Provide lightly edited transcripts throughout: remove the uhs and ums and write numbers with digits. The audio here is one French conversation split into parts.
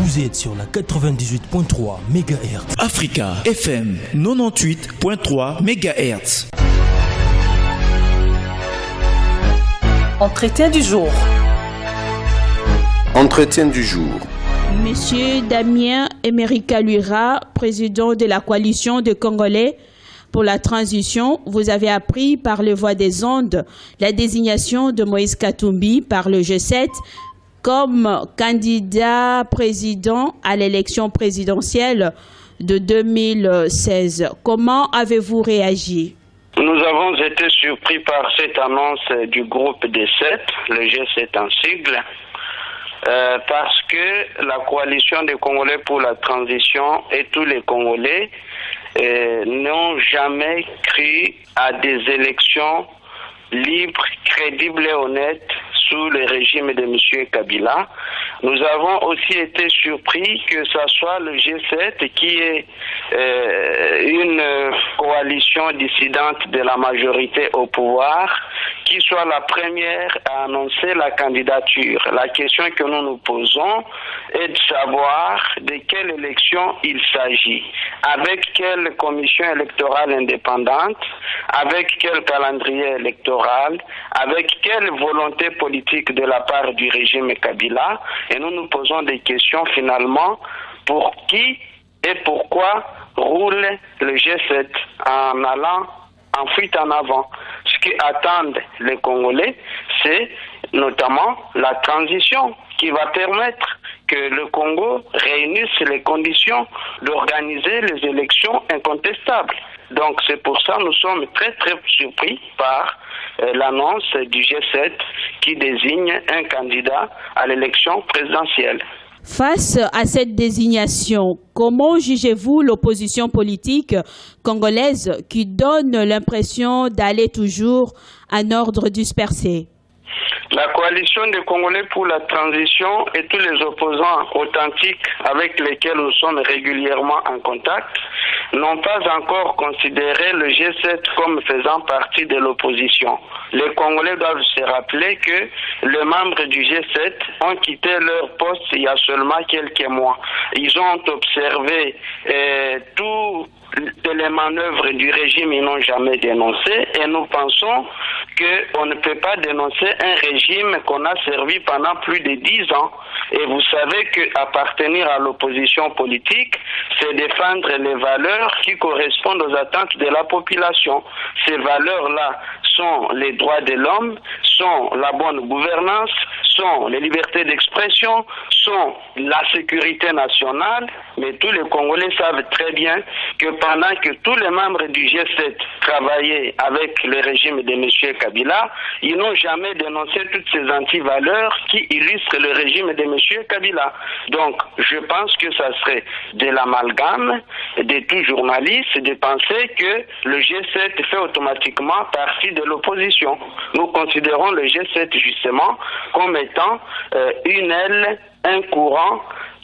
Vous êtes sur la 98.3 MHz. Africa FM 98.3 MHz. Entretien du jour. Entretien du jour. Monsieur Damien Emerika Luira, président de la coalition de Congolais pour la transition, vous avez appris par le voie des ondes la désignation de Moïse Katumbi par le G7 comme candidat président à l'élection présidentielle de 2016. Comment avez-vous réagi? Nous avons été surpris par cette annonce du groupe des 7, le G7 en sigle, parce que la coalition des Congolais pour la transition et tous les Congolais n'ont jamais cru à des élections libres, crédibles et honnêtes sous le régime de M. Kabila. Nous avons aussi été surpris que ce soit le G7 qui est une coalition dissidente de la majorité au pouvoir, qui soit la première à annoncer la candidature. La question que nous nous posons est de savoir de quelle élection il s'agit, avec quelle commission électorale indépendante, avec quel calendrier électoral, avec quelle volonté politique de la part du régime Kabila. Et nous nous posons des questions finalement, pour qui et pourquoi roule le G7 en allant en fuite en avant. Ce qu'attendent les Congolais, c'est notamment la transition qui va permettre que le Congo réunisse les conditions d'organiser les élections incontestables. Donc c'est pour ça que nous sommes très surpris par l'annonce du G7 qui désigne un candidat à l'élection présidentielle. Face à cette désignation, comment jugez-vous l'opposition politique congolaise qui donne l'impression d'aller toujours en ordre dispersé? La coalition des Congolais pour la transition et tous les opposants authentiques avec lesquels nous sommes régulièrement en contact n'ont pas encore considéré le G7 comme faisant partie de l'opposition. Les Congolais doivent se rappeler que les membres du G7 ont quitté leur poste il y a seulement quelques mois. Ils ont observé toutes les manœuvres du régime, ils n'ont jamais dénoncé, et nous pensons qu'on ne peut pas dénoncer un régime qu'on a servi pendant plus de 10 ans. Et vous savez qu'appartenir à l'opposition politique, c'est défendre les valeurs qui correspondent aux attentes de la population. Ces valeurs-là sont les droits de l'homme, sont la bonne gouvernance, sont les libertés d'expression, sont la sécurité nationale, mais tous les Congolais savent très bien que pendant que tous les membres du G7 travaillaient avec le régime de M. Kabila, ils n'ont jamais dénoncé toutes ces anti-valeurs qui illustrent le régime de M. Kabila. Donc, je pense que ça serait de l'amalgame de tout journaliste de penser que le G7 fait automatiquement partie de l'opposition. Nous considérons le G7 justement comme étant une aile, un courant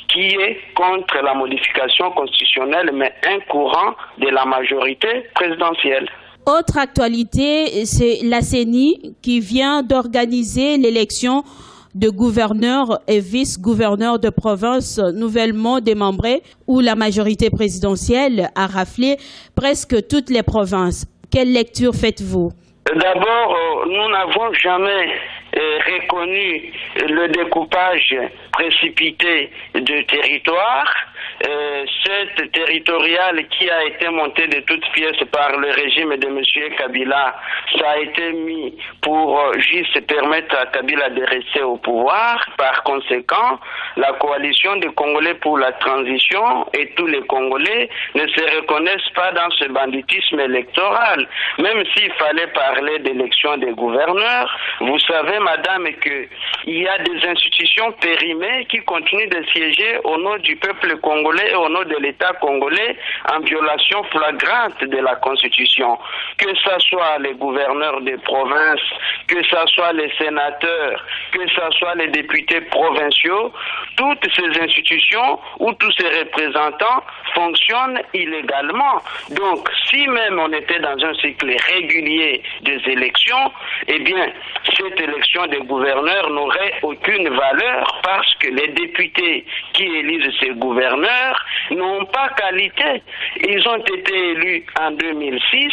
qui est contre la modification constitutionnelle, mais un courant de la majorité présidentielle. Autre actualité, c'est la CENI qui vient d'organiser l'élection de gouverneurs et vice-gouverneurs de province nouvellement démembrés, où la majorité présidentielle a raflé presque toutes les provinces. Quelle lecture faites-vous? D'abord, nous n'avons jamais reconnu le découpage précipité de territoire. Cette territoriale qui a été montée de toutes pièces par le régime de M. Kabila, ça a été mis pour juste permettre à Kabila de rester au pouvoir. Par conséquent, la coalition des Congolais pour la transition et tous les Congolais ne se reconnaissent pas dans ce banditisme électoral. Même s'il fallait parler d'élection des gouverneurs, vous savez, madame, qu'il y a des institutions périmées qui continuent de siéger au nom du peuple congolais et au nom de l'État congolais en violation flagrante de la Constitution. Que ce soit les gouverneurs des provinces, que ce soit les sénateurs, que ce soit les députés provinciaux, toutes ces institutions ou tous ces représentants fonctionnent illégalement. Donc, si même on était dans un cycle régulier des élections, eh bien, cette élection élection des gouverneurs n'aurait aucune valeur parce que les députés qui élisent ces gouverneurs n'ont pas qualité. Ils ont été élus en 2006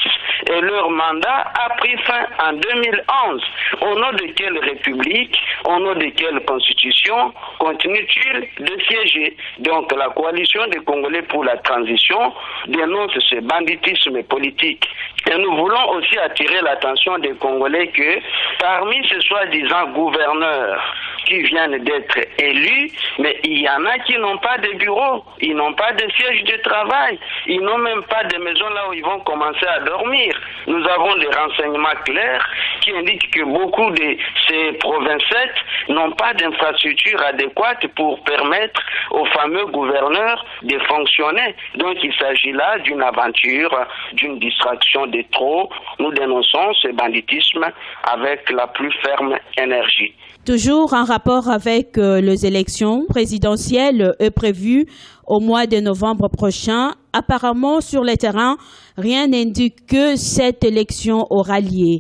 et leur mandat a pris fin en 2011. Au nom de quelle république, au nom de quelle constitution continue-t-il de siéger? Donc la coalition des Congolais pour la transition dénonce ce banditisme politique. Et nous voulons aussi attirer l'attention des Congolais que parmi ces soi-disant gouverneurs qui viennent d'être élus, mais il y en a qui n'ont pas de bureau, ils n'ont pas de siège de travail, ils n'ont même pas de maison là où ils vont commencer à dormir. Nous avons des renseignements clairs qui indiquent que beaucoup de ces provincettes n'ont pas d'infrastructure adéquate pour permettre aux fameux gouverneurs de fonctionner. Donc il s'agit là d'une aventure, d'une distraction de trop. Nous dénonçons ce banditisme avec la plus ferme énergie. Toujours en rapport avec les élections présidentielles prévues au mois de novembre prochain, apparemment sur le terrain, rien n'indique que cette élection aura lieu.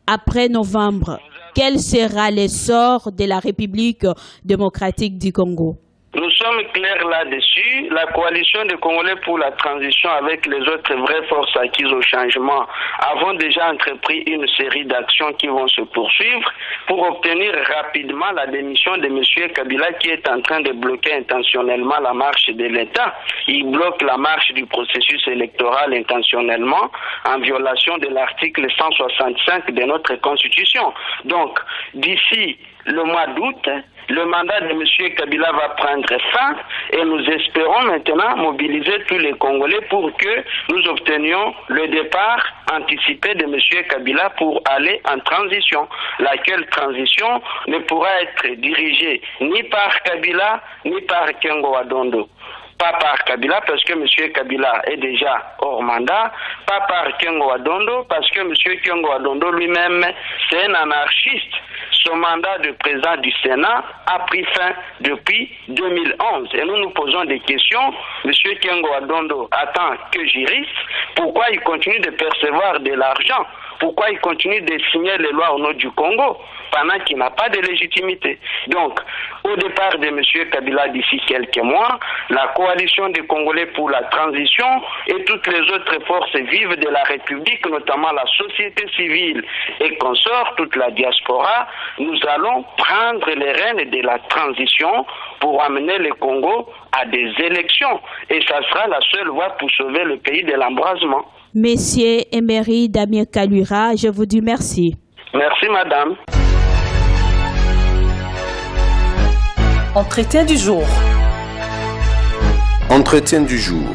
Après novembre, quel sera l'essor de la République démocratique du Congo? Nous sommes clairs là-dessus. La coalition des Congolais pour la transition avec les autres vraies forces acquises au changement avons déjà entrepris une série d'actions qui vont se poursuivre pour obtenir rapidement la démission de M. Kabila qui est en train de bloquer intentionnellement la marche de l'État. Il bloque la marche du processus électoral intentionnellement en violation de l'article 165 de notre Constitution. Donc, d'ici le mois d'août, le mandat de M. Kabila va prendre fin et nous espérons maintenant mobiliser tous les Congolais pour que nous obtenions le départ anticipé de M. Kabila pour aller en transition. Laquelle transition ne pourra être dirigée ni par Kabila ni par Kengo Wadondo. Pas par Kabila parce que M. Kabila est déjà hors mandat, pas par Kengo Wadondo parce que M. Kengo Wadondo lui-même c'est un anarchiste. Son mandat de président du Sénat a pris fin depuis 2011 et nous nous posons des questions. M. Kengo Wadondo, en tant que juriste, pourquoi il continue de percevoir de l'argent? Pourquoi il continue de signer les lois au nom du Congo pendant qu'il n'a pas de légitimité? Donc, au départ de M. Kabila d'ici quelques mois, la coalition des Congolais pour la transition et toutes les autres forces vives de la République, notamment la société civile et consorts, toute la diaspora, nous allons prendre les rênes de la transition pour amener le Congo à des élections. Et ça sera la seule voie pour sauver le pays de l'embrasement. Monsieur Emery Damien Kaluira, je vous dis merci. Merci, madame. Entretien du jour. Entretien du jour.